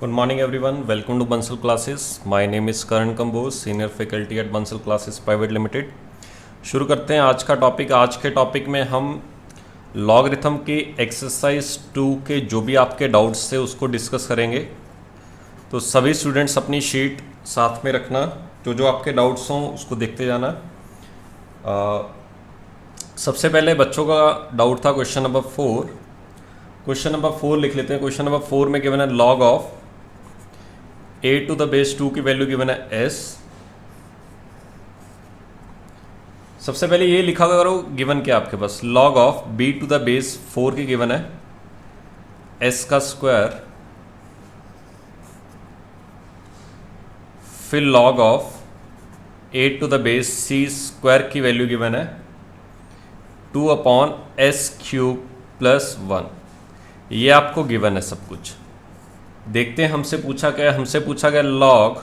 Good morning everyone, welcome to Bansal classes. My name is Karan Kambose, senior faculty at Bansal classes private limited. शुरू करते हैं आज का topic. आज के टॉपिक में हम लॉगरिथम की एक्सरसाइज 2 के जो भी आपके डाउट्स थे उसको डिस्कस करेंगे। तो सभी स्टूडेंट्स अपनी शीट साथ में रखना, जो आपके डाउट्स हों उसको देखते जाना। सबसे पहले बच्चों का डाउट था क्वेश्चन नंबर 4। क्वेश्चन नंबर 4 लिख लेते हैं। क्वेश्चन नंबर 4 में गिवन है log of a to the base 2 की वैल्यू गिवन है s। सबसे पहले ये लिखा करो गिवन क्या आपके पास, log of b to the base 4 की गिवन है s का स्क्वायर, फिर log of a to the base c square की वैल्यू गिवन है 2 अपॉन s क्यूब प्लस 1। ये आपको गिवन है सब कुछ। देखते हैं हमसे पूछा गया log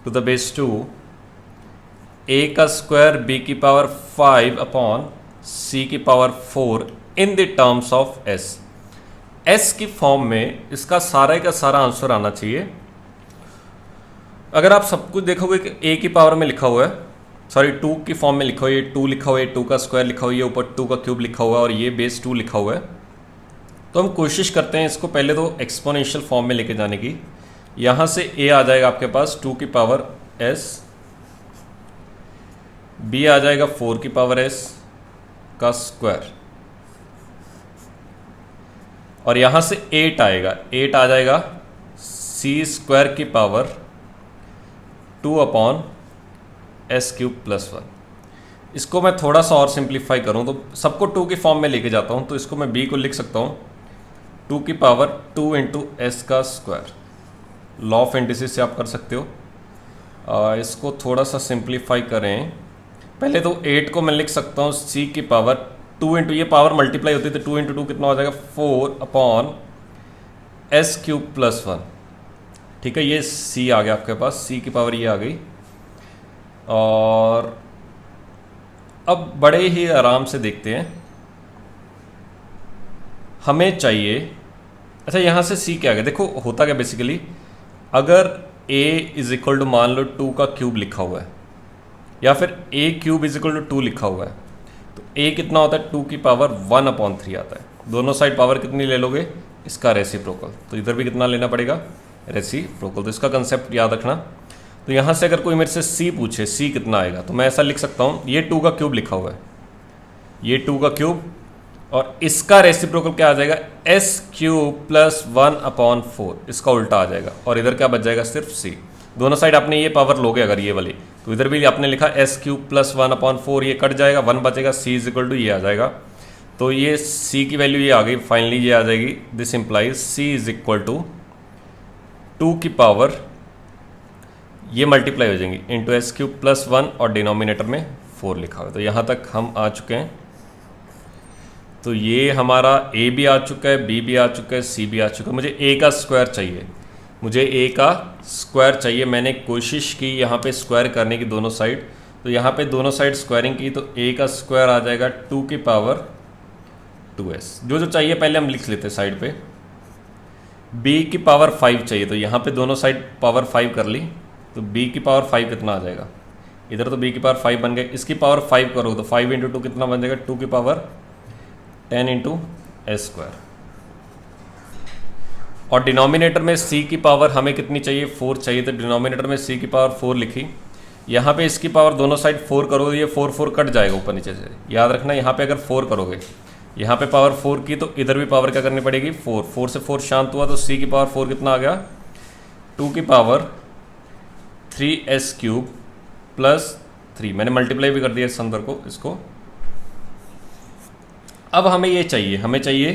to the base 2 a का स्क्वायर b की पावर 5 अपॉन c की power 4 in the terms of s की फॉर्म में इसका सारा का सारा आंसर आना चाहिए। अगर आप सब कुछ देखोगे कि a की पावर में लिखा हुआ है, सॉरी 2 की फॉर्म में लिखा हुआ है, 2 लिखा हुआ है, 2 का स्क्वायर लिखा हुआ है, ऊपर 2 का क्यूब लिखा हुआ है और ये बेस 2 लिखा हुआ है। तो हम कोशिश करते हैं इसको पहले तो एक्सपोनेंशियल फॉर्म में लेके जाने की। यहाँ से a आ जाएगा आपके पास 2 की पावर s, b आ जाएगा 4 की पावर s का स्क्वायर, और यहाँ से 8 आएगा, 8 आ जाएगा c स्क्वायर की power 2 upon s cube plus 1। इसको मैं थोड़ा सा और सिंप्लीफाई करूँ तो सबको 2 की फॉर्म में लेके जाता हूँ, तो इसको मैं b को लिख सकता हूँ 2 की पावर 2 इंटू एस का स्क्वायर। लॉ ऑफ इंडिसेस से आप कर सकते हो। इसको थोड़ा सा सिंप्लीफाई करें। पहले तो 8 को मैं लिख सकता हूँ c की पावर 2 इंटू, ये पावर मल्टीप्लाई होती है तो 2 इंटू 2 कितना हो जाएगा 4 अपॉन एस क्यूब प्लस 1। ठीक है, ये c आ गया आपके पास, c की पावर ये आ गई। और अब बड़े ही आराम से देखते हैं, हमें चाहिए, अच्छा यहाँ से c क्या आ गया। देखो होता क्या बेसिकली, अगर a इज इक्वल टू मान लो 2 का क्यूब लिखा हुआ है या फिर a cube is equal to 2 लिखा हुआ है, तो a कितना होता है 2 की पावर 1 अपॉन 3 आता है। दोनों साइड पावर कितनी ले लोगे, इसका रेसिप्रोकल, तो इधर भी कितना लेना पड़ेगा रेसिप्रोकल। तो इसका कंसेप्ट याद रखना। तो यहाँ से अगर कोई मेरे से c पूछे c कितना आएगा, तो मैं ऐसा लिख सकता हूँ, ये 2 का क्यूब लिखा हुआ है, ये 2 का क्यूब, और इसका रेसिप्रोकल क्या आ जाएगा s क्यूब प्लस 1 अपॉन 4, इसका उल्टा आ जाएगा, और इधर क्या बच जाएगा सिर्फ c। दोनों साइड आपने ये पावर लोगे अगर ये वाली, तो इधर भी आपने लिखा s क्यूब प्लस 1 अपॉन 4, ये कट जाएगा, 1 बचेगा, c इज इक्वल टू ये आ जाएगा। तो ये c की वैल्यू ये आ गई, फाइनली ये आ जाएगी, this implies c is equal to 2 की पावर, ये मल्टीप्लाई हो जाएंगी इंटू एस क्यूब प्लस 1 और डिनोमिनेटर में 4 लिखा हुआ है। तो यहाँ तक हम आ चुके हैं। तो ये हमारा a भी आ चुका है, b भी आ चुका है, c भी आ चुका है। मुझे a का स्क्वायर चाहिए, मुझे a का स्क्वायर चाहिए। मैंने कोशिश की यहाँ पे स्क्वायर करने की दोनों साइड, तो यहाँ पे दोनों साइड स्क्वायरिंग की, तो a का स्क्वायर आ जाएगा 2 की पावर 2s। जो चाहिए पहले हम लिख लेते हैं साइड पे। b की पावर 5 चाहिए, तो यहाँ पे दोनों साइड पावर 5 कर ली, तो b की पावर 5 कितना आ जाएगा, इधर तो b की पावर 5 बन गए, इसकी पावर 5 करो तो 5 इंटू 2 कितना बन जाएगा 2 की पावर 10 इंटू एस स्क्वायर। और डिनोमिनेटर में c की पावर हमें कितनी चाहिए 4 चाहिए, तो डिनोमिनेटर में c की पावर 4 लिखी। यहाँ पे इसकी पावर दोनों साइड 4 करोगे, ये 4 4 कट जाएगा ऊपर नीचे से। याद रखना यहाँ पे अगर 4 करोगे, यहाँ पे पावर 4 की, तो इधर भी पावर क्या करनी पड़ेगी 4, 4 से 4 शांत हुआ, तो c की पावर 4 कितना आ गया 2 की पावर 3s क्यूब प्लस 3। मैंने मल्टीप्लाई भी कर दिया इस अंदर को, इसको। अब हमें ये चाहिए, हमें चाहिए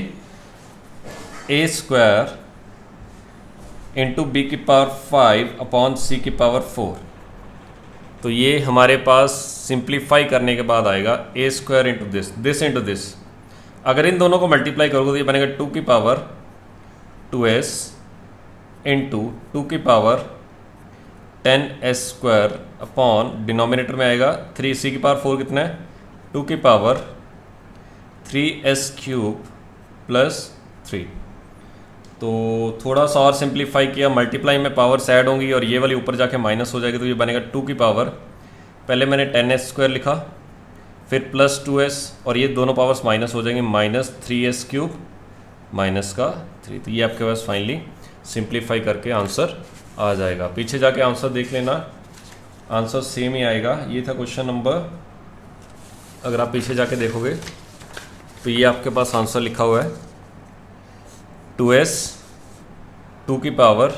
a स्क्वायर इंटू बी की पावर 5 अपॉन c की पावर 4। तो ये हमारे पास सिंप्लीफाई करने के बाद आएगा a square into this, this into this. अगर इन दोनों को मल्टीप्लाई करोगे तो ये बनेगा 2 की पावर 2s इंटू 2 की power 10s square upon, denominator में आएगा 3, c की पावर 4 कितना है 2 की पावर 3s क्यूब प्लस 3। तो थोड़ा सा और सिंप्लीफाई किया, मल्टीप्लाई में पावर्स ऐड होंगी और ये वाली ऊपर जाके माइनस हो जाएगी, तो ये बनेगा 2 की पावर, पहले मैंने 10s² लिखा, फिर प्लस 2s और ये दोनों पावर्स माइनस हो जाएंगे, -3s³ माइनस का 3। तो ये आपके पास फाइनली सिंप्लीफाई करके आंसर आ जाएगा। पीछे जाके आंसर देख लेना, आंसर सेम ही आएगा। ये था क्वेश्चन नंबर, अगर आप पीछे जाके देखोगे तो ये आपके पास आंसर लिखा हुआ है 2s 2 की पावर,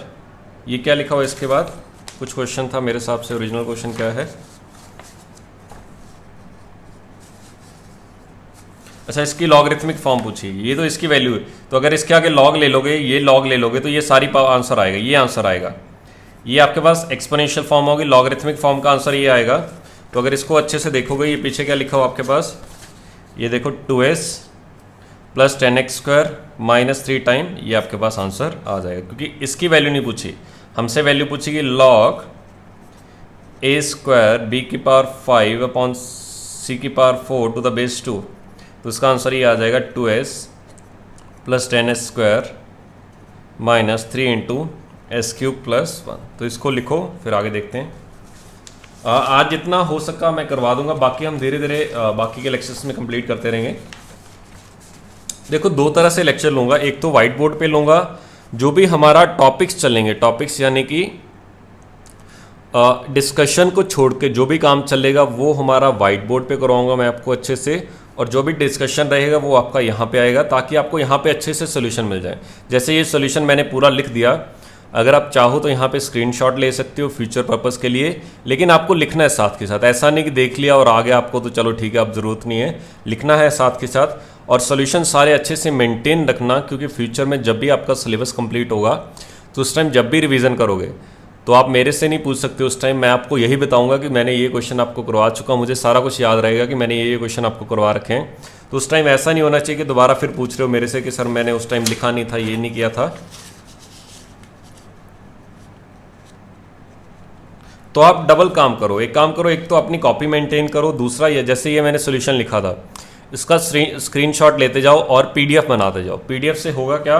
ये क्या लिखा हुआ है इसके बाद, कुछ क्वेश्चन था मेरे हिसाब से, ओरिजिनल क्वेश्चन क्या है, अच्छा इसकी लॉगरिथमिक फॉर्म पूछी, ये तो इसकी वैल्यू है, तो अगर इसके आगे लॉग ले लोगे, ये लॉग ले लोगे तो ये सारी आंसर आएगा, ये आंसर आएगा। ये आपके पास एक्सपोनेंशियल फॉर्म होगी, लॉगरिथमिक फॉर्म का आंसर ये आएगा। तो अगर इसको अच्छे से देखोगे, ये पीछे क्या लिखा हुआ आपके पास, ये देखो 2s + 10x² - 3 टाइम, ये आपके पास आंसर आ जाएगा, क्योंकि इसकी वैल्यू नहीं पूछी, हमसे वैल्यू पूछी कि log a² b⁴ to the base 2, तो इसका आंसर ये आ जाएगा 2s + 10s² - 3 × s³ + 1। तो इसको लिखो, फिर आगे देखते हैं। आज जितना हो सका मैं करवा दूंगा, बाकी हम धीरे धीरे बाकी के लेक्चर्स में कंप्लीट करते रहेंगे। देखो 2 तरह से लेक्चर लूँगा, एक तो वाइट बोर्ड पे लूँगा, जो भी हमारा टॉपिक्स चलेंगे, टॉपिक्स यानी कि डिस्कशन को छोड़ के जो भी काम चलेगा वो हमारा वाइट बोर्ड पे करवाऊँगा मैं आपको अच्छे से, और जो भी डिस्कशन रहेगा वो आपका यहाँ पे आएगा, ताकि आपको यहाँ पे अच्छे से सोल्यूशन मिल जाए। जैसे ये सोल्यूशन मैंने पूरा लिख दिया, अगर आप चाहो तो यहाँ पे स्क्रीनशॉट ले सकते हो फ्यूचर पर्पस के लिए, लेकिन आपको लिखना है साथ के साथ, ऐसा नहीं कि देख लिया और आगे आपको तो चलो ठीक है अब ज़रूरत नहीं है, लिखना है साथ के साथ, और सोल्यूशन सारे अच्छे से मेंटेन रखना, क्योंकि फ्यूचर में जब भी आपका सिलेबस कंप्लीट होगा तो उस टाइम जब भी रिवीजन करोगे तो आप मेरे से नहीं पूछ सकते, उस टाइम मैं आपको यही बताऊंगा कि मैंने ये क्वेश्चन आपको करवा चुका हूँ, मुझे सारा कुछ याद रहेगा कि मैंने ये क्वेश्चन आपको करवा रखे हैं। तो उस टाइम ऐसा नहीं होना चाहिए कि दोबारा फिर पूछ रहे हो मेरे से कि सर मैंने उस टाइम लिखा नहीं था, ये नहीं किया था। तो आप डबल काम करो, एक काम करो, एक तो अपनी कॉपी मेंटेन करो, दूसरा ये जैसे ये मैंने सोल्यूशन लिखा था इसका स्क्रीनशॉट लेते जाओ और PDF बनाते जाओ। PDF से होगा क्या,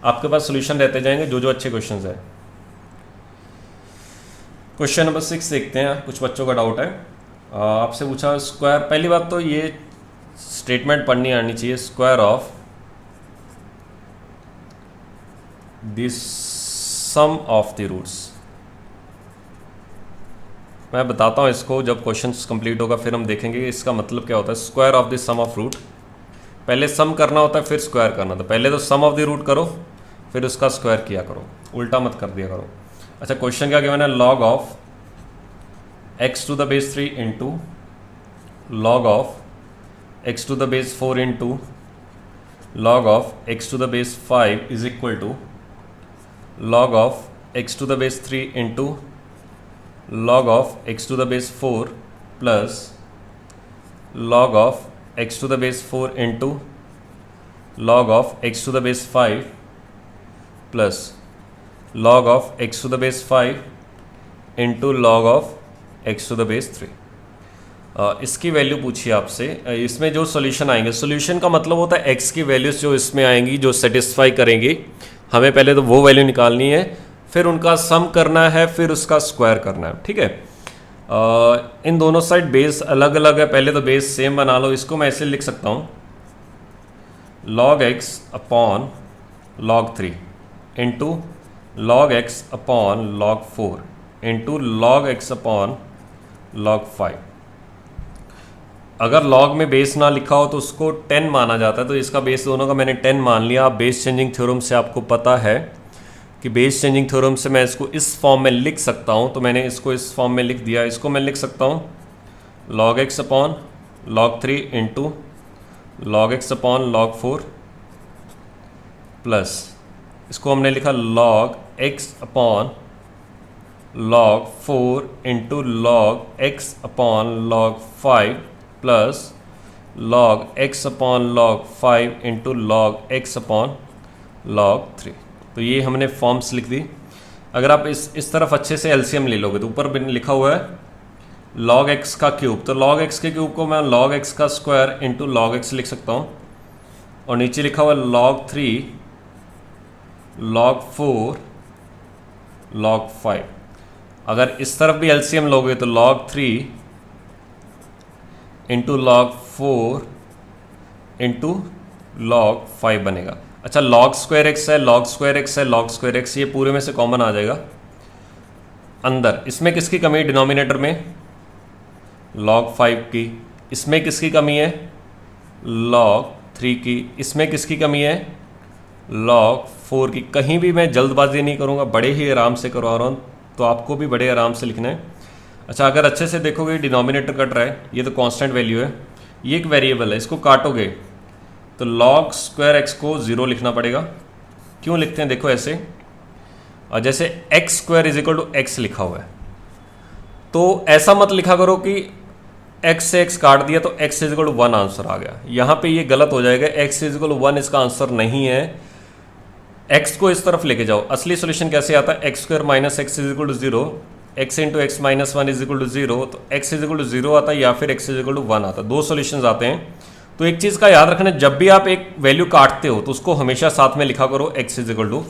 आपके पास सोल्यूशन रहते जाएंगे जो जो अच्छे क्वेश्चन है। क्वेश्चन नंबर 6 देखते हैं, कुछ बच्चों का डाउट है, आपसे पूछा स्क्वायर, पहली बात तो ये स्टेटमेंट पढ़नी आनी चाहिए, square of the sum of the roots. मैं बताता हूँ इसको, जब क्वेश्चन कंप्लीट होगा फिर हम देखेंगे इसका मतलब क्या होता है। Square of the sum of root, पहले सम करना होता है फिर स्क्वायर करना होता है, पहले तो सम ऑफ द रूट करो फिर उसका स्क्वायर किया करो, उल्टा मत कर दिया करो। अच्छा क्वेश्चन क्या गिवन है, log of x to the base 3 into log of x to the base 4 into log of x to the base 5 is equal to log of x to the base 3 into log of x to the base 4 plus log of x to the base 4 into log of x to the base 5 plus log of x to the base 5 into log of x to the base 3। इसकी value पूछिए आपसे, इसमें जो solution आएंगे, solution का मतलब होता है x की वैल्यूज़ जो इसमें आएंगी जो सेटिस्फाई करेंगी, हमें पहले तो वो वैल्यू निकालनी है, फिर उनका सम करना है, फिर उसका स्क्वायर करना है, ठीक है। इन दोनों साइड बेस अलग अलग है, पहले तो बेस सेम बना लो, इसको मैं ऐसे लिख सकता हूँ log x upon log 3 into log x upon log 4 into log x upon log 5। अगर log में बेस ना लिखा हो तो उसको 10 माना जाता है, तो इसका बेस दोनों का मैंने 10 मान लिया। आप बेस चेंजिंग थ्योरम से आपको पता है कि बेस चेंजिंग थ्योरम से मैं इसको इस फॉर्म में लिख सकता हूँ, तो मैंने इसको इस फॉर्म में लिख दिया। इसको मैं लिख सकता हूँ log x upon log 3 into log x upon log 4 plus इसको हमने लिखा log x upon log 4 into log x upon log 5 plus log x upon log 5 into log x upon log 3। तो ये हमने फॉर्म्स लिख दी। अगर आप इस तरफ अच्छे से एलसीएम ले लोगे तो ऊपर लिखा हुआ है log x का क्यूब, तो log x के क्यूब को मैं log x का स्क्वायर इंटू log x लिख सकता हूँ, और नीचे लिखा हुआ है log 3 log 4 log 5। अगर इस तरफ भी एलसीएम लोगे तो log 3 into log 4 into log 5 बनेगा। अच्छा, log स्क्वायर एक्स है, log स्क्वायर एक्स है, log स्क्वायर एक्स, ये पूरे में से कॉमन आ जाएगा अंदर। इसमें किसकी कमी है डिनोमिनेटर में? log 5 की। इसमें किसकी कमी है? log 3 की। इसमें किसकी कमी है? log 4 की। कहीं भी मैं जल्दबाजी नहीं करूँगा, बड़े ही आराम से करवा रहा हूँ, तो आपको भी बड़े आराम से लिखना है। अच्छा, अगर अच्छे से देखोगे डिनोमिनेटर कट रहा है, ये तो कांस्टेंट वैल्यू है, ये एक वेरिएबल है, इसको काटोगे तो log स्क्वायर एक्स को 0 लिखना पड़ेगा। क्यों लिखते हैं? देखो ऐसे, और जैसे x square is equal to x लिखा हुआ है, तो ऐसा मत लिखा करो कि x से x काट दिया तो x is equal to 1 answer आ गया। यहाँ पे ये गलत हो जाएगा, x इज इक्वल टू 1 इसका आंसर नहीं है। x को इस तरफ लेके जाओ। असली सोल्यूशन कैसे आता है? X square minus x is equal to 0, x into x minus 1 is equal to 0, तो x इज इक्वल टू 0 आता है या फिर x इज इक्वल टू 1 आता है। दो सोल्यूशन आते हैं। तो एक चीज़ का याद रखना, जब भी आप एक वैल्यू काटते हो तो उसको हमेशा साथ में लिखा करो x इज इक्वल टू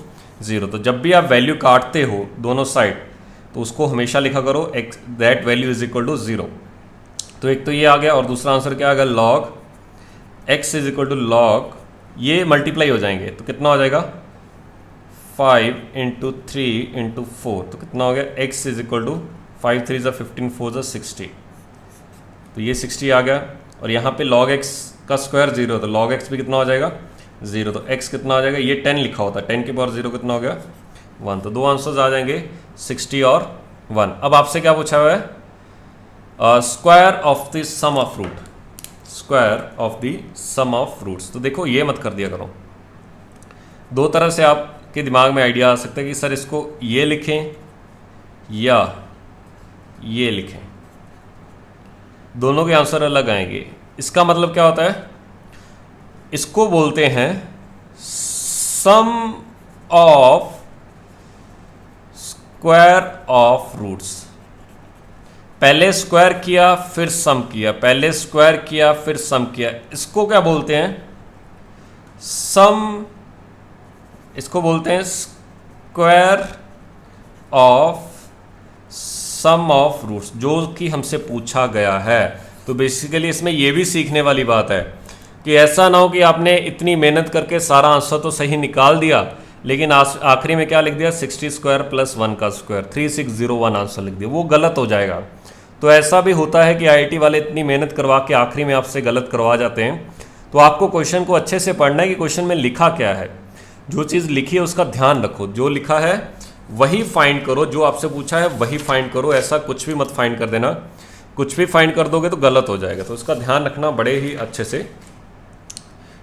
0। तो जब भी आप वैल्यू काटते हो दोनों साइड, तो उसको हमेशा लिखा करो x that value is equal to 0। तो एक तो ये आ गया, और दूसरा आंसर क्या आ गया? log x is equal to log, ये मल्टीप्लाई हो जाएंगे तो कितना हो जाएगा? 5 इंटू 3 इंटू 4, तो कितना हो गया? x इज इक्वल टू 5 3 ज़ा 15 4 ज़ा 60, तो ये 60 आ गया। और यहाँ पे log x का स्क्वायर 0, तो log x भी कितना हो जाएगा? 0, तो x कितना हो जाएगा? ये 10 लिखा होता है, 10 के पावर 0 कितना हो गया? 1। तो दो आंसर्स आ जाएंगे 60 और 1। अब आपसे क्या पूछा हुआ है? Square of the sum of fruit, square of the sum of fruits. तो देखो ये मत कर दिया करो, दो तरह से आपके दिमाग में आइडिया आ सकता है कि सर इसको ये लिखें या ये लिखें, दोनों के आंसर अलग आएंगे। इसका मतलब क्या होता है? इसको बोलते हैं सम ऑफ स्क्वायर ऑफ रूट्स। पहले स्क्वायर किया फिर सम किया, पहले स्क्वायर किया फिर सम किया, इसको क्या बोलते हैं? सम। इसको बोलते हैं square of sum of roots, जो कि हमसे पूछा गया है। तो बेसिकली इसमें यह भी सीखने वाली बात है कि ऐसा ना हो कि आपने इतनी मेहनत करके सारा आंसर तो सही निकाल दिया, लेकिन आखिरी में क्या लिख दिया? 60 स्क्वायर प्लस 1 का स्क्वायर, 3601 आंसर लिख दिया, वो गलत हो जाएगा। तो ऐसा भी होता है कि आईआईटी वाले इतनी मेहनत करवा के आखिरी में आपसे गलत करवा जाते हैं। तो आपको क्वेश्चन को अच्छे से पढ़ना है कि क्वेश्चन में लिखा क्या है। जो चीज़ लिखी है उसका ध्यान रखो, जो लिखा है वही फाइंड करो, जो आपसे पूछा है वही फाइंड करो, ऐसा कुछ भी मत फाइंड कर देना। कुछ भी फाइंड कर दोगे तो गलत हो जाएगा, तो इसका ध्यान रखना बड़े ही अच्छे से।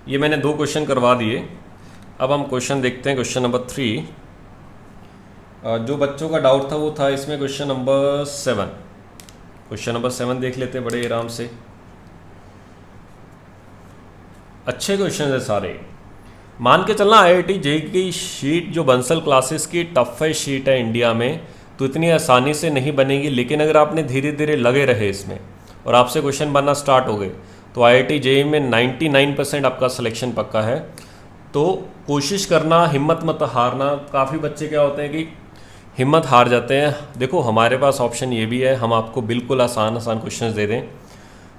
ये मैंने 2 क्वेश्चन करवा दिए। अब हम क्वेश्चन देखते हैं, क्वेश्चन नंबर 3। जो बच्चों का डाउट था वो था इसमें क्वेश्चन नंबर 7। क्वेश्चन नंबर 7 देख लेते हैं बड़े आराम से। अच्छे क्वेश्चन है सारे। मान के चलना आईआईटी जेईई की शीट जो बंसल क्लासेस की टफेस्ट शीट है इंडिया में, तो इतनी आसानी से नहीं बनेगी। लेकिन अगर आपने धीरे धीरे लगे रहे इसमें और आपसे क्वेश्चन बनना स्टार्ट हो गए, तो आईआईटी जेईई में 99% आपका सिलेक्शन पक्का है। तो कोशिश करना, हिम्मत मत हारना। काफ़ी बच्चे क्या होते हैं कि हिम्मत हार जाते हैं। देखो हमारे पास ऑप्शन ये भी है, हम आपको बिल्कुल आसान क्वेश्चन दे दें।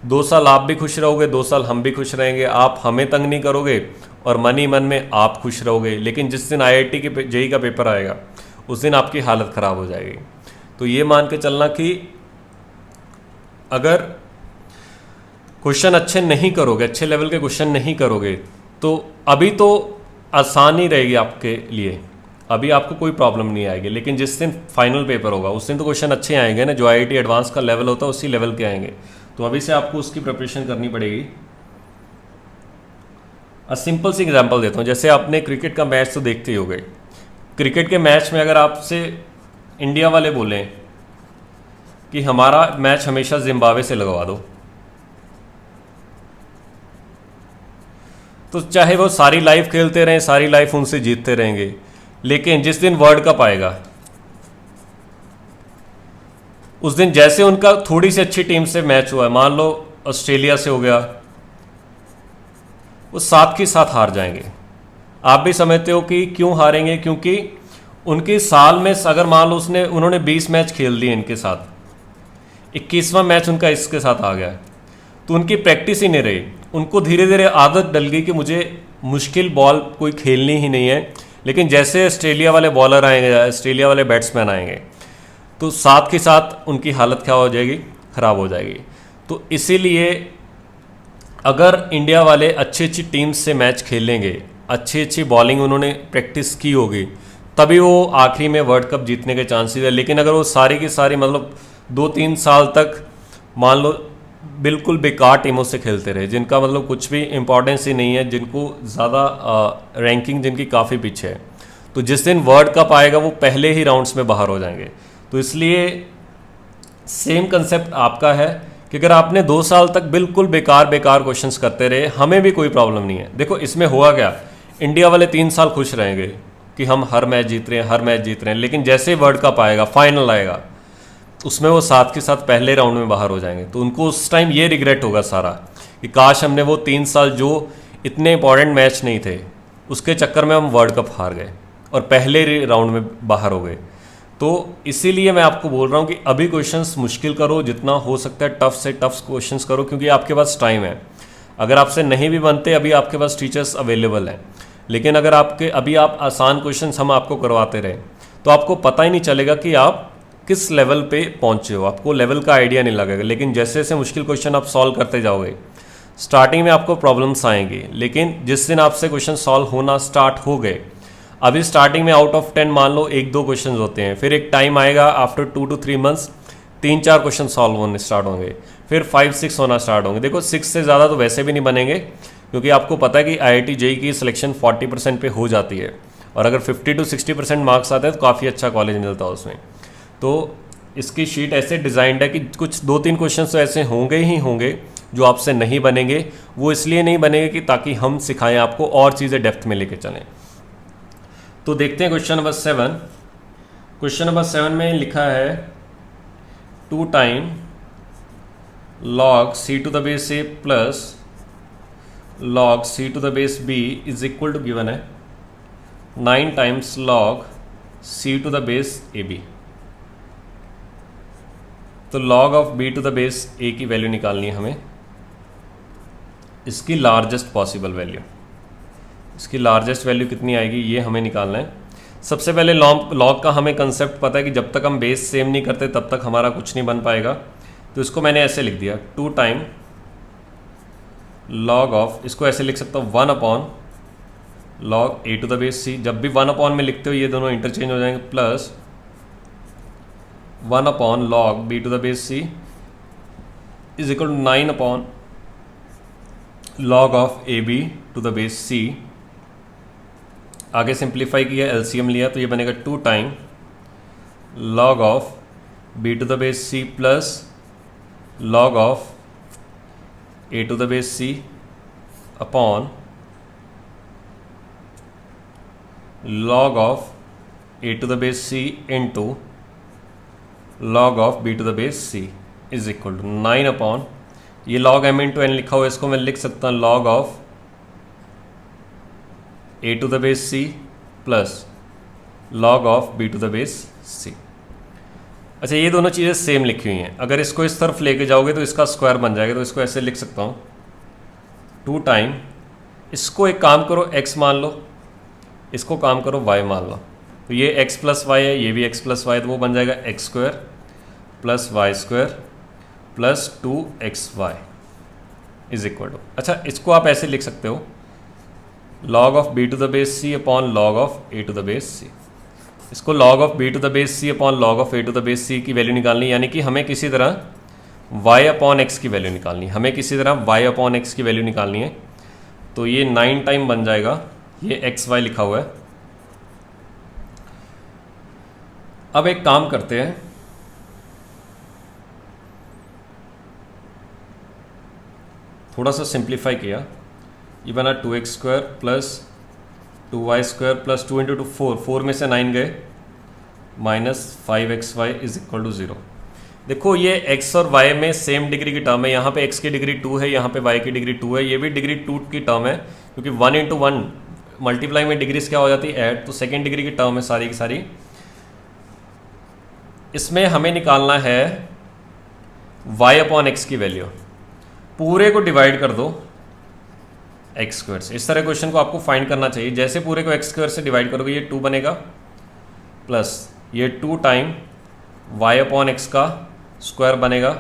2 साल आप भी खुश रहोगे, 2 साल हम भी खुश रहेंगे। आप हमें तंग नहीं करोगे और मन ही मन में आप खुश रहोगे। लेकिन जिस दिन आईआईटी के जेईई का पेपर आएगा उस दिन आपकी हालत ख़राब हो जाएगी। तो ये मान के चलना कि अगर क्वेश्चन अच्छे नहीं करोगे, अच्छे लेवल के क्वेश्चन नहीं करोगे, तो अभी तो आसानी रहेगी आपके लिए, अभी आपको कोई प्रॉब्लम नहीं आएगी। लेकिन जिस दिन फाइनल पेपर होगा उस दिन तो क्वेश्चन अच्छे आएंगे ना, जो आईआईटी एडवांस का लेवल होता है उसी लेवल के आएंगे। तो अभी से आपको उसकी प्रिपरेशन करनी पड़ेगी। सिंपल सी एग्जांपल देता हूँ। जैसे आपने क्रिकेट का मैच तो देखते ही हो गए। क्रिकेट के मैच में अगर आपसे इंडिया वाले बोलें कि हमारा मैच हमेशा जिम्बाब्वे से लगवा दो, तो चाहे वो सारी लाइफ खेलते रहें, सारी लाइफ उनसे जीतते रहेंगे, लेकिन जिस दिन वर्ल्ड कप आएगा उस दिन जैसे उनका थोड़ी सी अच्छी टीम से मैच हुआ है, मान लो ऑस्ट्रेलिया से हो गया, वो 7 के 7 हार जाएंगे। आप भी समझते हो कि क्यों हारेंगे, क्योंकि उनके साल में अगर मान लो उन्होंने 20 मैच खेल दिए इनके साथ, 21वां मैच उनका इसके साथ आ गया, तो उनकी प्रैक्टिस ही नहीं रही। उनको धीरे धीरे आदत डल गई कि मुझे मुश्किल बॉल कोई खेलनी ही नहीं है। लेकिन जैसे ऑस्ट्रेलिया वाले बॉलर आएंगे, ऑस्ट्रेलिया वाले बैट्समैन आएंगे, तो साथ के साथ उनकी हालत क्या हो जाएगी, ख़राब हो जाएगी। तो इसीलिए अगर इंडिया वाले अच्छी अच्छी टीम्स से मैच खेलेंगे, अच्छी अच्छी बॉलिंग उन्होंने प्रैक्टिस की होगी, तभी वो आखिरी में वर्ल्ड कप जीतने के चांसेस है। लेकिन अगर वो सारी की सारी मतलब 2-3 साल तक मान लो बिल्कुल बेकार टीमों से खेलते रहे, जिनका मतलब कुछ भी इंपॉर्टेंस ही नहीं है, जिनको ज़्यादा रैंकिंग जिनकी काफ़ी पीछे है, तो जिस दिन वर्ल्ड कप आएगा वो पहले ही राउंड्स में बाहर हो जाएंगे। तो इसलिए सेम कंसेप्ट आपका है कि अगर आपने 2 साल तक बिल्कुल बेकार बेकार क्वेश्चंस करते रहे, हमें भी कोई प्रॉब्लम नहीं है। देखो इसमें हुआ क्या, इंडिया वाले 3 साल खुश रहेंगे कि हम हर मैच जीत रहे हैं, हर मैच जीत रहे हैं, लेकिन जैसे ही वर्ल्ड कप आएगा, फाइनल आएगा, उसमें वो साथ के साथ पहले राउंड में बाहर हो जाएंगे। तो उनको उस टाइम ये रिग्रेट होगा सारा कि काश हमने वो 3 साल जो इतने इंपॉर्टेंट मैच नहीं थे, उसके चक्कर में हम वर्ल्ड कप हार गए और पहले राउंड में बाहर हो गए। तो इसीलिए मैं आपको बोल रहा हूँ कि अभी क्वेश्चंस मुश्किल करो, जितना हो सकता है टफ से टफ क्वेश्चंस करो, क्योंकि आपके पास टाइम है। अगर आपसे नहीं भी बनते, अभी आपके पास टीचर्स अवेलेबल हैं। लेकिन अगर अभी आप आसान क्वेश्चंस हम आपको करवाते रहे, तो आपको पता ही नहीं चलेगा कि आप किस लेवल पे पहुँचे हो, आपको लेवल का आइडिया नहीं लगेगा। लेकिन जैसे जैसे मुश्किल क्वेश्चन आप सॉल्व करते जाओगे, स्टार्टिंग में आपको प्रॉब्लम्स आएंगी, लेकिन जिस दिन आपसे क्वेश्चन सॉल्व होना स्टार्ट हो गए, अभी स्टार्टिंग में आउट ऑफ 10 मान लो 1-2 क्वेश्चन होते हैं, फिर एक टाइम आएगा after 2 to 3 months 3-4 question solve होने स्टार्ट होंगे, फिर 5-6 होना स्टार्ट होंगे। देखो 6 से ज़्यादा तो वैसे भी नहीं बनेंगे, क्योंकि आपको पता है कि IIT JEE की सिलेक्शन 40% पे हो जाती है, और अगर 50 to 60% मार्क्स आते हैं तो काफ़ी अच्छा कॉलेज मिलता है उसमें। तो इसकी शीट ऐसे डिज़ाइंड है कि कुछ 2-3 क्वेश्चन तो ऐसे होंगे ही होंगे जो आपसे नहीं बनेंगे। वो इसलिए नहीं बनेंगे कि ताकि हम सिखाएं आपको और चीज़ें डेप्थ में लेके चलें। तो देखते हैं क्वेश्चन नंबर 7। क्वेश्चन नंबर 7 में लिखा है 2 time log c to the base a plus log c to the base b is equal to given है 9 times log c to the base ab। तो log of b to the base a की value निकालनी है हमें, इसकी largest possible value. इसकी largest value कितनी आएगी ये हमें निकालना है। सबसे पहले लॉग का हमें कंसेप्ट पता है कि जब तक हम बेस सेम नहीं करते तब तक हमारा कुछ नहीं बन पाएगा। तो इसको मैंने ऐसे लिख दिया 2 टाइम लॉग ऑफ, इसको ऐसे लिख सकता हूँ 1 upon log a to the base c। जब भी 1 अपॉन में लिखते हो ये दोनों इंटरचेंज हो जाएंगे, plus 1 upon log b to the base c is equal to 9 upon log of ab to the base c। आगे सिंप्लीफाई किया, एलसीएम लिया, तो ये बनेगा 2 time log of b to the base c plus log of a to the base c upon log of a to the base c into log of b to the base c is equal to 9 upon, ये log m into n लिखा हुआ है, इसको मैं लिख सकता हूँ log of a to the base c plus log of b to the base c। अच्छा, ये दोनों चीज़ें सेम लिखी हुई हैं। अगर इसको इस तरफ लेके जाओगे तो इसका स्क्वायर बन जाएगा, तो इसको ऐसे लिख सकता हूँ 2 टाइम, इसको एक काम करो x मान लो, इसको काम करो y मान लो, तो ये x प्लस वाई है, ये भी x प्लस वाई, तो वो बन जाएगा x square plus y square plus 2xy is equal to, अच्छा इसको आप ऐसे लिख सकते हो log of b to the base c upon log of a to the base c। इसको log of b to the base c upon log of a to the base c की value निकालनी, यानी कि हमें किसी तरह y upon x की value निकालनी, हमें किसी तरह y अपॉन x की वैल्यू निकालनी है। तो ये 9 टाइम बन जाएगा, ये एक्स वाई लिखा हुआ है। अब एक काम करते हैं, थोड़ा सा सिंप्लीफाई किया, ये बना 2x square plus 2y square plus 2 into 4, 4 में से 9 गए, minus 5xy is equal to 0। देखो ये x और y में सेम डिग्री की टर्म है, यहाँ पे x की डिग्री 2 है, यहाँ पे y की डिग्री 2 है, ये भी डिग्री 2 की टर्म है, क्योंकि 1 इंटू 1 मल्टीप्लाई में डिग्रीज क्या हो जाती है, ऐड, तो सेकेंड डिग्री की टर्म है सारी की सारी। इसमें हमें निकालना है y अपॉन एक्स की वैल्यू, पूरे को डिवाइड कर दो एक्स स्क्वायर से। इस तरह क्वेश्चन को आपको फाइंड करना चाहिए। जैसे पूरे को एक्स स्क्वायर से डिवाइड करोगे ये 2 बनेगा, प्लस ये 2 टाइम y अपॉन एक्स का स्क्वायर बनेगा,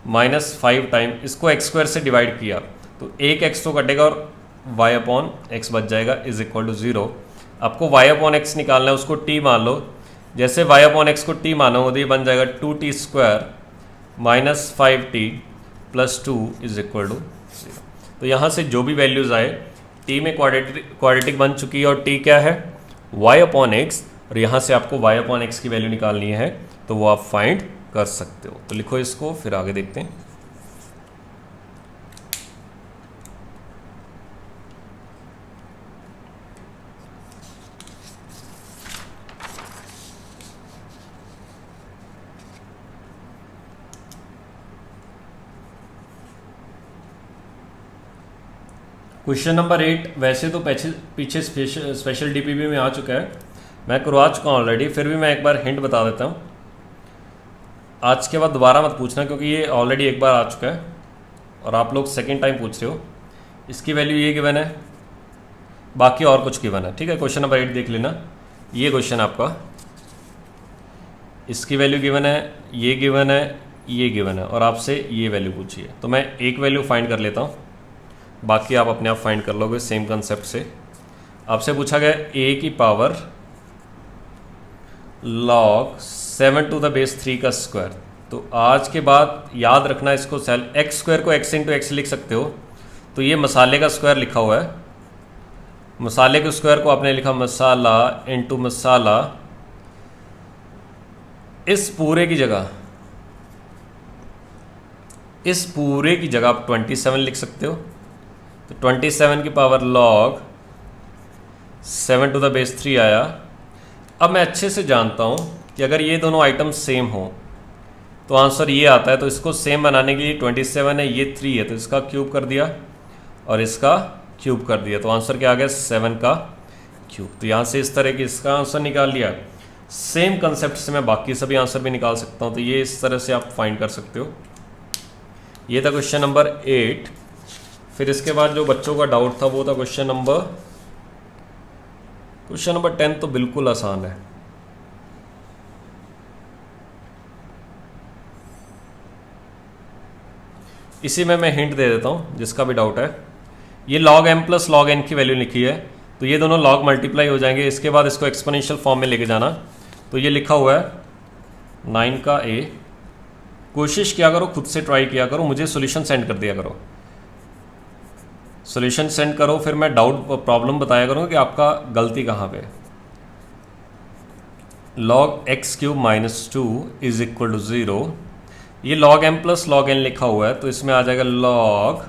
-5 टाइम इसको एक्स स्क्वायर से डिवाइड किया तो एक एक्स तो कटेगा और y अपॉन एक्स बच जाएगा, इज इक्वल टू 0। आपको y अपॉन एक्स निकालना है, उसको t मान लो। जैसे y अपॉन एक्स को t मानो तो ये बन जाएगा 2t square -5t plus 2 is equal to 0। तो यहाँ से जो भी वैल्यूज़ आए, t में क्वाड्रेटिक बन चुकी है और t क्या है, y अपॉन एक्स, और यहाँ से आपको y अपॉन एक्स की वैल्यू निकालनी है तो वो आप फाइंड कर सकते हो। तो लिखो इसको, फिर आगे देखते हैं। क्वेश्चन नंबर 8 वैसे तो पीछे स्पेशल डीपीबी में आ चुका है, मैं करवा चुका हूँ ऑलरेडी, फिर भी मैं एक बार हिंट बता देता हूँ। आज के बाद दोबारा मत पूछना क्योंकि ये ऑलरेडी एक बार आ चुका है और आप लोग सेकंड टाइम पूछ रहे हो। इसकी वैल्यू ये गिवन है, बाकी और कुछ गिवन है, ठीक है। क्वेश्चन नंबर 8 देख लेना, ये क्वेश्चन आपका, इसकी वैल्यू गिवन है, ये गिवन है, ये गिवन है, और आपसे ये वैल्यू पूछी है। तो मैं एक वैल्यू फाइंड कर लेता हूँ, बाकी आप अपने आप फाइंड कर लोगे सेम कंसेप्ट से। आपसे पूछा गया a की power log 7 to the base 3 का स्क्वायर। तो आज के बाद याद रखना इसको, सेल एक्स स्क्वायर को x इंटू एक्स लिख सकते हो। तो ये मसाले का स्क्वायर लिखा हुआ है, मसाले के स्क्वायर को आपने लिखा मसाला इंटू मसाला। इस पूरे की जगह आप 27 लिख सकते हो। तो 27 की power log 7 to the base 3 आया। अब मैं अच्छे से जानता हूँ कि अगर ये दोनों आइटम सेम हो तो आंसर ये आता है। तो इसको सेम बनाने के लिए 27 है, ये 3 है, तो इसका क्यूब कर दिया और इसका क्यूब कर दिया, तो आंसर क्या आ गया, 7 का क्यूब। तो यहाँ से इस तरह की इसका आंसर निकाल लिया। सेम कंसेप्ट से मैं बाकी सभी आंसर भी निकाल सकता हूँ। तो ये इस तरह से आप फाइंड कर सकते हो। ये था क्वेश्चन नंबर 8। फिर इसके बाद जो बच्चों का डाउट था वो था क्वेश्चन नंबर 10 तो बिल्कुल आसान है। इसी में मैं हिंट दे देता हूँ जिसका भी डाउट है। ये log m plus log n की वैल्यू लिखी है, तो ये दोनों log मल्टीप्लाई हो जाएंगे। इसके बाद इसको एक्सपोनेंशियल फॉर्म में लेके जाना। तो ये लिखा हुआ है 9 का a। कोशिश किया करो, खुद से ट्राई किया करो, मुझे सॉल्यूशन सेंड कर दिया करो। सॉल्यूशन सेंड करो, फिर मैं डाउट प्रॉब्लम बताया करूँगा कि आपका गलती कहाँ पे। log x cube minus 2 is equal to 0। ये log m plus log n लिखा हुआ है, तो इसमें आ जाएगा log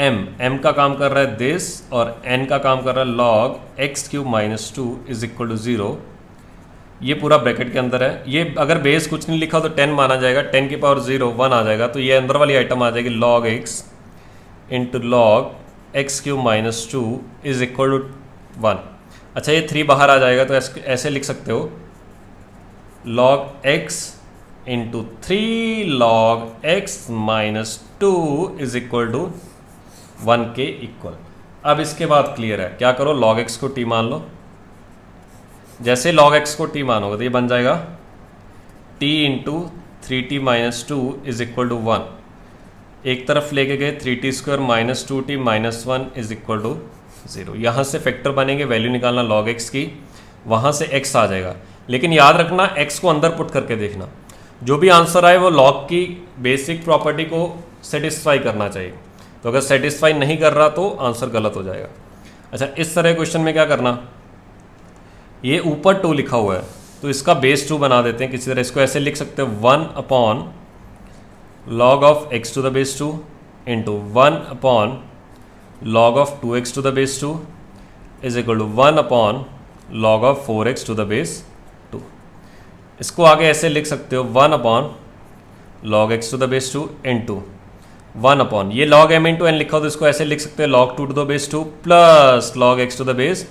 m का काम कर रहा है दिस और n का काम कर रहा है log x cube minus 2 is equal to 0। ये पूरा ब्रैकेट के अंदर है। ये अगर बेस कुछ नहीं लिखा तो 10 माना जाएगा, 10 की पावर 0 1 आ जाएगा। तो ये अंदर वाली आइटम आ जाएगी log x into log x cube minus 2 is equal to 1। अच्छा, ये 3 बाहर आ जाएगा, तो ऐसे लिख सकते हो log x into 3 log x minus 2 is equal to 1 के इक्वल। अब इसके बाद क्लियर है, क्या करो, log x को t मान लो। जैसे log x को t मानोगे तो ये बन जाएगा t into 3t minus 2 is equal to 1। एक तरफ लेके गए 3t square minus 2t minus 1 is equal to 0। यहाँ से फैक्टर बनेंगे, वैल्यू निकालना log x की, वहाँ से x आ जाएगा। लेकिन याद रखना x को अंदर पुट करके देखना, जो भी आंसर आए वो log की बेसिक प्रॉपर्टी को सेटिस्फाई करना चाहिए। तो अगर सेटिस्फाई नहीं कर रहा तो आंसर गलत हो जाएगा। अच्छा, इस तरह क्वेश्चन में क्या करना, ये ऊपर 2 लिखा हुआ है तो इसका बेस 2 बना देते हैं किसी तरह। इसको ऐसे लिख सकते हैं 1 upon log of x to the base 2 into 1 upon log of 2x to the base 2 is equal to 1 upon log of 4x to the base 2। इसको आगे ऐसे लिख सकते हो 1 upon log x to the base 2 into 1 upon ये log m into n लिखा हो तो इसको ऐसे लिख सकते हैं log 2 to the base 2 plus log x to the base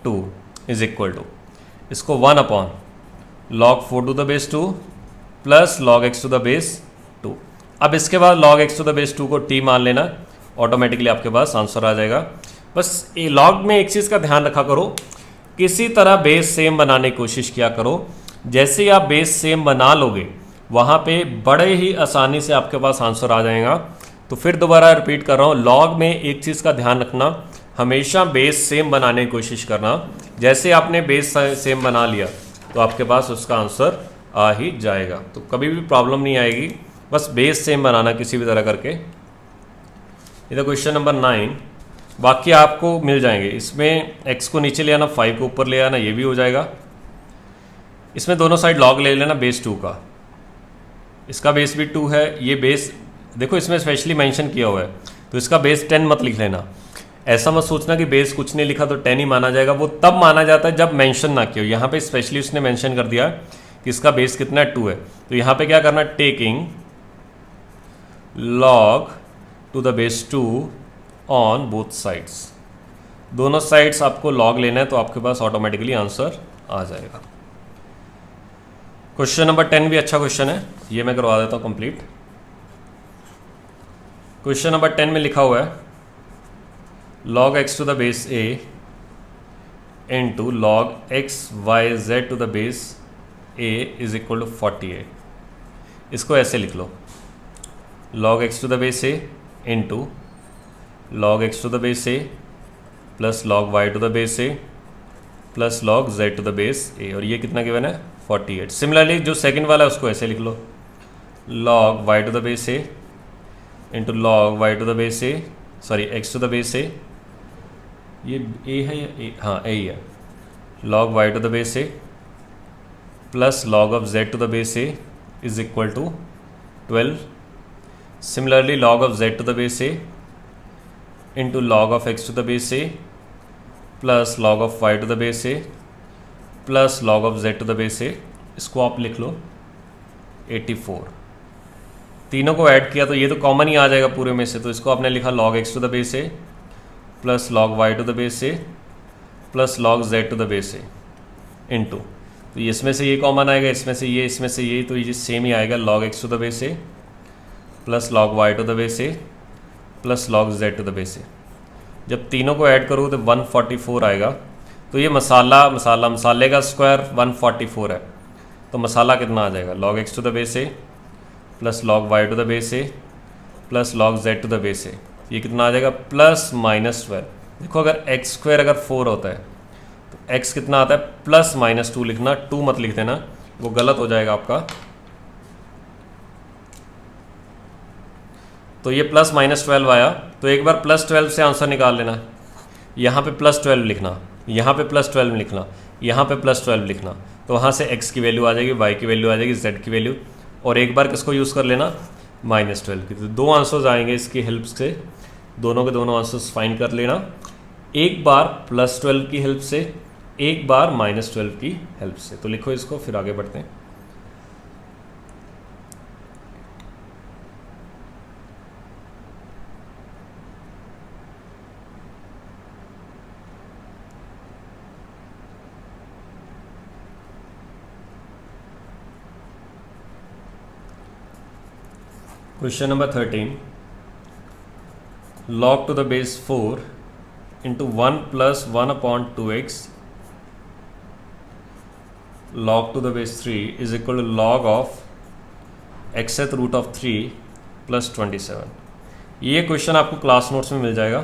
2 is equal to इसको 1 upon log 4 to the base 2 plus log x to the base 2। अब इसके बाद log x to the base 2 को t मान लेना, ऑटोमेटिकली आपके पास answer आ जाएगा। बस ये log में एक चीज़ का ध्यान रखा करो, किसी तरह बेस सेम बनाने की कोशिश किया करो। जैसे ही आप बेस सेम बना लोगे वहाँ पे बड़े ही आसानी से आपके पास आंसर आ जाएगा। तो फिर दोबारा रिपीट कर रहा हूँ, लॉग में एक चीज़ का ध्यान रखना, हमेशा बेस सेम बनाने की कोशिश करना। जैसे आपने बेस सेम बना लिया तो आपके पास उसका आंसर आ ही जाएगा, तो कभी भी प्रॉब्लम नहीं आएगी। बस बेस सेम बनाना किसी भी तरह करके। इधर क्वेश्चन नंबर 9, बाकी आपको मिल जाएंगे। इसमें x को नीचे ले आना, 5 को ऊपर ले आना, ये भी हो जाएगा। इसमें दोनों साइड log ले लेना बेस 2 का, इसका बेस भी 2 है, ये बेस देखो इसमें स्पेशली मेंशन किया हुआ है, तो इसका बेस 10 मत लिख लेना। ऐसा मत सोचना कि बेस कुछ नहीं लिखा तो 10 ही माना जाएगा, वो तब माना जाता है जब मेंशन ना किया हो। यहाँ पे स्पेशली उसने मेंशन कर दिया कि इसका बेस कितना है, 2 है। तो यहाँ पे क्या करना, taking log to the base 2 on both sides, दोनों साइड्स आपको log लेना है, तो आपके पास ऑटोमेटिकली आंसर आ जाएगा। क्वेश्चन नंबर 10 भी अच्छा क्वेश्चन है, ये मैं करवा देता हूँ कंप्लीट। क्वेश्चन नंबर 10 में लिखा हुआ है log x to the base a into log x y z to the base a is equal to 48। इसको ऐसे लिख लो, log x to the base a into log x to the base a plus log y to the base a plus log z to the base a, और ये कितना given है, 48। Similarly जो second वाला है उसको ऐसे लिख लो, log y to the base a into log y to the base a, sorry x to the base a, ये a है या a, हाँ a ही है, log y to the base a plus log of z to the base a is equal to 12। Similarly log of z to the base a into log of x to the base a plus log of y to the base a plus log of z to the base a, इसको आप लिख लो 84। तीनों को add किया तो ये तो common ही आ जाएगा पूरे में से, तो इसको आपने लिखा log x to the base a plus log y to the base a plus log z to the base a into, तो इसमें से ये कॉमन आएगा, इसमें से ये, तो ये सेम ही आएगा, log x to the base a plus log y to the base a plus log z to the base a। जब तीनों को ऐड करो तो 144 आएगा। तो ये मसाले का स्क्वायर 144 है, तो मसाला कितना आ जाएगा, log x to the base a plus log y to the base a plus log z to the base a, ये कितना आ जाएगा, प्लस -12। देखो अगर x स्क्वायर अगर 4 होता है तो x कितना आता है, प्लस -2 लिखना, 2 मत लिख देना, वो गलत हो जाएगा आपका। तो ये प्लस -12 आया, तो एक बार +12 से आंसर निकाल लेना। यहाँ पे +12 लिखना, यहाँ पे +12 लिखना, यहाँ पे +12 लिखना, तो वहाँ से x की वैल्यू आ जाएगी, y की वैल्यू आ जाएगी, z की वैल्यू, और एक बार किसको यूज़ कर लेना, -12 की। तो 2 आंसर्स आएंगे इसकी हेल्प से, दोनों के दोनों आंसर्स फाइंड कर लेना, एक बार +12 की हेल्प से, एक बार -12 की हेल्प से। तो लिखो इसको, फिर आगे बढ़ते हैं। Question number 13, log to the base 4 into 1 plus 1 upon 2x log to the base 3 is equal to log of xth root of 3 plus 27। ये क्वेश्चन आपको क्लास नोट्स में मिल जाएगा।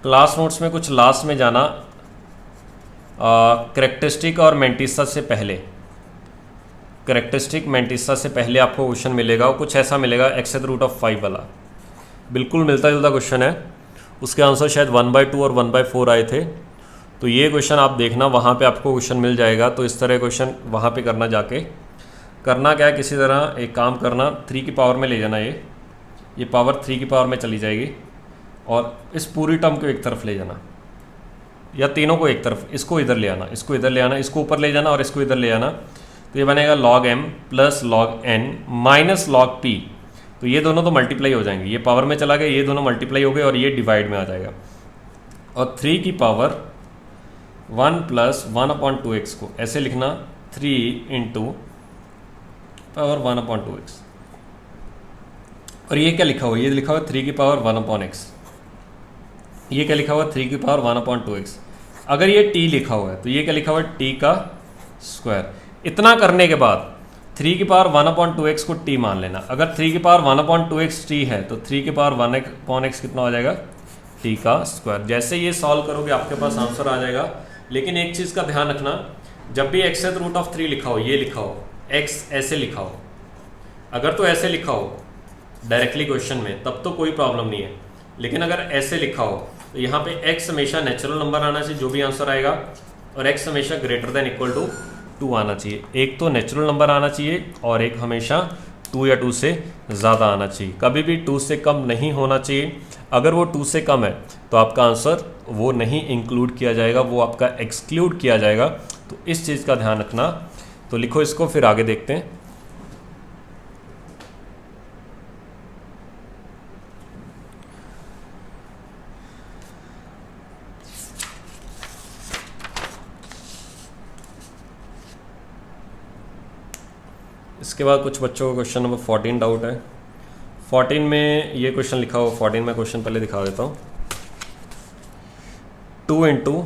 क्लास नोट्स में कुछ लास्ट में जाना, करेक्टरिस्टिक और मेंटिसा से पहले, करेक्टरिस्टिक मेंटिसा से पहले आपको क्वेश्चन मिलेगा, वो कुछ ऐसा मिलेगा, xth रूट ऑफ 5 वाला, बिल्कुल मिलता जुलता क्वेश्चन है। उसके आंसर शायद 1/2 और 1/4 आए थे, तो ये क्वेश्चन आप देखना, वहाँ पे आपको क्वेश्चन मिल जाएगा। तो इस तरह क्वेश्चन वहाँ पे करना, जाके करना क्या है, किसी तरह एक काम करना, 3 की पावर में ले जाना, ये पावर 3 की पावर में चली जाएगी, और इस पूरी टर्म को एक तरफ ले जाना, या तीनों को एक तरफ, इसको इधर ले आना, इसको इधर ले आना, इसको ऊपर ले जाना और इसको इधर ले आना। तो ये बनेगा log m plus log n minus log p। तो ये दोनों तो मल्टीप्लाई हो जाएंगे, ये पावर में चला गया, ये दोनों मल्टीप्लाई हो गए और ये डिवाइड में आ जाएगा। और 3 की पावर 1 प्लस 1/2x को ऐसे लिखना 3 इंटू पावर 1/2x। और ये क्या लिखा हुआ है, ये लिखा हुआ है 3 की पावर 1/x। ये क्या लिखा हुआ है 3 की पावर 1/2x। अगर ये t लिखा हुआ है तो ये क्या लिखा हुआ है t का स्क्वायर। इतना करने के बाद 3 की पावर 1/2x को t मान लेना। अगर 3 की पावर 1/2x t है तो 3 की पावर 1/x कितना हो जाएगा, t का स्क्वायर। जैसे ये सॉल्व करोगे आपके पास आंसर आ जाएगा। लेकिन एक चीज़ का ध्यान रखना, जब भी x⁻³ लिखा हो, ये लिखा हो x ऐसे लिखा हो, अगर तो ऐसे लिखा हो डायरेक्टली क्वेश्चन में तब तो कोई प्रॉब्लम नहीं है। लेकिन अगर ऐसे लिखा हो तो यहाँ पे x हमेशा नेचुरल नंबर आना चाहिए जो भी आंसर आएगा, और x हमेशा ग्रेटर देन इक्वल टू 2 आना चाहिए। एक तो नेचुरल नंबर आना चाहिए और एक हमेशा 2 या 2 से ज़्यादा आना चाहिए। कभी भी 2 से कम नहीं होना चाहिए। अगर वो 2 से कम है तो आपका आंसर वो नहीं इंक्लूड किया जाएगा, वो आपका एक्सक्लूड किया जाएगा। तो इस चीज़ का ध्यान रखना। तो लिखो इसको, फिर आगे देखते हैं। इसके बाद कुछ बच्चों को क्वेश्चन नंबर 14 डाउट है। 14 में ये क्वेश्चन लिखा हुआ, 14 में क्वेश्चन पहले दिखा देता हूँ। 2 into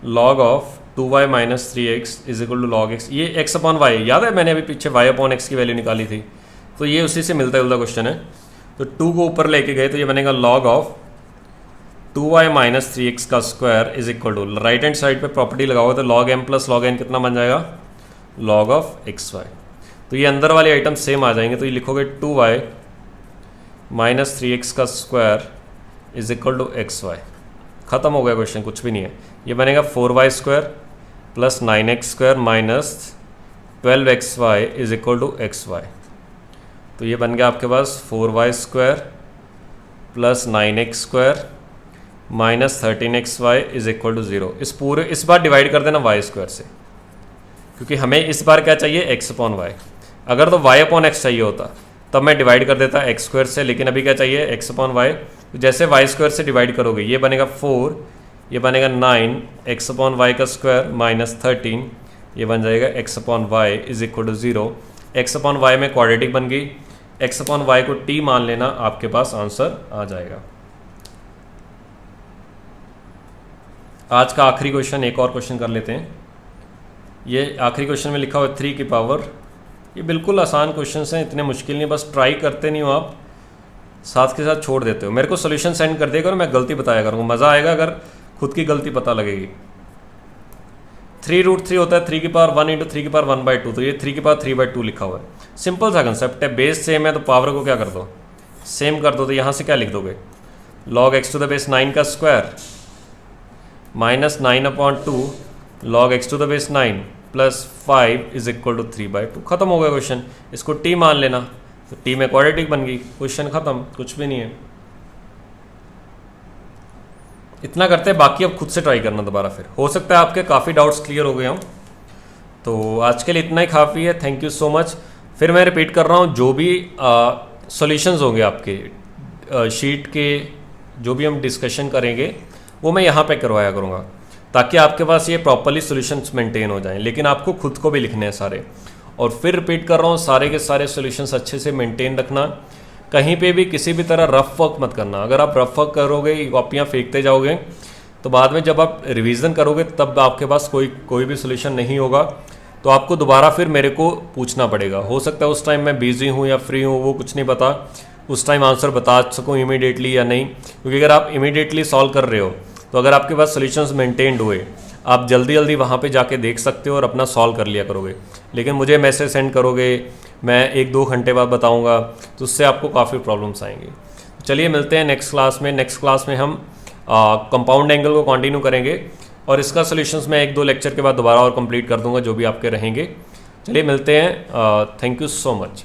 log of 2y minus 3x is equal to log x। ये x/y याद है, मैंने अभी पीछे y/x की वैल्यू निकाली थी, तो ये उसी से मिलता जुलता क्वेश्चन है। तो 2 को ऊपर लेके गए तो ये बनेगा log of 2y minus 3x का square is equal to, right hand side पे प्रॉपर्टी लगाओगे तो log m plus log n कितना बन जाएगा, log ऑफ xy। तो ये अंदर वाले आइटम सेम आ जाएंगे। तो ये लिखोगे 2y माइनस 3x का square is equal to xy। ख़त्म हो गया क्वेश्चन, कुछ भी नहीं है। ये बनेगा 4y square plus 9x square minus 12xy is equal to xy। तो ये बन गया आपके पास 4y square plus 9x square minus 13xy is equal to 0। इस बार डिवाइड कर देना y स्क्वायर से, क्योंकि हमें इस बार क्या चाहिए, x/y। अगर तो y/x चाहिए होता तब मैं डिवाइड कर देता x स्क्वायर से, लेकिन अभी क्या चाहिए, x/y। तो जैसे y स्क्वायर से डिवाइड करोगे ये बनेगा 4, ये बनेगा 9 x/y का स्क्वायर माइनस 13, ये बन जाएगा x/y is equal to 0। x/y में क्वाड्रेटिक बन गई, x/y को t मान लेना, आपके पास आंसर आ जाएगा। आज का आखिरी क्वेश्चन, एक और क्वेश्चन कर लेते हैं। ये आखिरी क्वेश्चन में लिखा हुआ 3 की पावर, ये बिल्कुल आसान क्वेश्चन हैं, इतने मुश्किल नहीं, बस ट्राई करते नहीं हो आप, साथ के साथ छोड़ देते हो। मेरे को सॉल्यूशन सेंड कर दिया करो, मैं गलती बताया करूँगा, मज़ा आएगा अगर खुद की गलती पता लगेगी। 3√3 होता है 3 की पावर 1 इंटू 3 की पावर 1/2, तो ये 3 की पावर 3/2 लिखा हुआ है। सिंपल सा कंसेप्ट है, बेस सेम है तो पावर को क्या कर दो, सेम कर दो। तो यहाँ से क्या लिख दोगे, log x to the base 9 का square minus 9/2 log x to the base 9 plus 5 is equal to 3/2। खत्म हो गया क्वेश्चन। इसको t मान लेना, तो t में क्वाड्रेटिक बन गई, क्वेश्चन खत्म, कुछ भी नहीं है। इतना करते हैं, बाकी अब खुद से ट्राई करना दोबारा, फिर हो सकता है आपके काफ़ी डाउट्स क्लियर हो गए हों। तो आज के लिए इतना ही काफ़ी है, थैंक यू सो मच। फिर मैं रिपीट कर रहा हूँ, जो भी सॉल्यूशंस होंगे आपके शीट के, जो भी हम डिस्कशन करेंगे वो मैं यहाँ पे करवाया करूँगा, ताकि आपके पास ये प्रॉपरली सॉल्यूशंस मेंटेन हो जाएं। लेकिन आपको खुद को भी लिखने हैं सारे। और फिर रिपीट कर रहा हूँ, सारे के सारे सॉल्यूशंस अच्छे से मेंटेन रखना, कहीं पे भी किसी भी तरह रफ वर्क मत करना। अगर आप रफ वर्क करोगे, कॉपियाँ फेंकते जाओगे, तो बाद में जब आप रिवीजन करोगे तब आपके पास कोई भी सॉल्यूशन नहीं होगा। तो आपको दोबारा फिर मेरे को पूछना पड़ेगा। हो सकता है उस टाइम मैं बिजी हूँ या फ्री हूँ, वो कुछ नहीं पता, उस टाइम आंसर बता सकूँ इमीडिएटली या नहीं। क्योंकि अगर आप इमीडिएटली सॉल्व कर रहे हो तो अगर आपके पास सॉल्यूशंस मेंटेन्ड हुए, आप जल्दी जल्दी वहाँ पे जाके देख सकते हो और अपना सॉल्व कर लिया करोगे। लेकिन मुझे मैसेज सेंड करोगे, मैं 1-2 घंटे बाद बताऊँगा, तो उससे आपको काफ़ी प्रॉब्लम्स आएंगी। चलिए मिलते हैं नेक्स्ट क्लास में। नेक्स्ट क्लास में हम कंपाउंड एंगल को कंटिन्यू करेंगे, और इसका सॉल्यूशंस मैं 1-2 लेक्चर के बाद दोबारा और कंप्लीट कर दूंगा, जो भी आपके रहेंगे। चलिए मिलते हैं, थैंक यू सो मच।